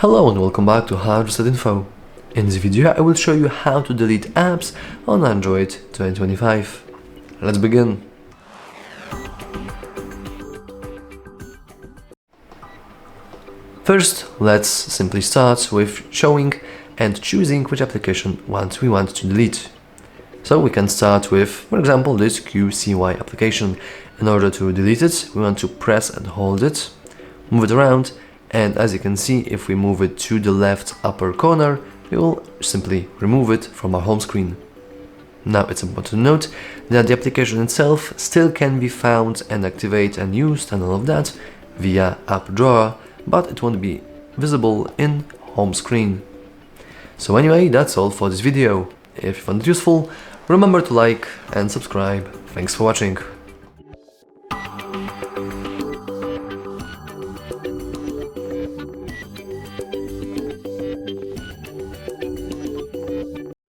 Hello and welcome back to HardReset.Info. In this video I will show you how to delete apps on Android 2025. Let's begin. First, let's simply start with showing and choosing which application we want to delete. So we can start with, for example, this QCY application. In order to delete it, we want to press and hold it, move it around, and as you can see, if we move it to the left upper corner, we will simply remove it from our home screen. Now it's important to note that the application itself still can be found and activated and used and all of that via App Drawer, but it won't be visible in home screen. So anyway, that's all for this video. If you found it useful, remember to like and subscribe. Thanks for watching.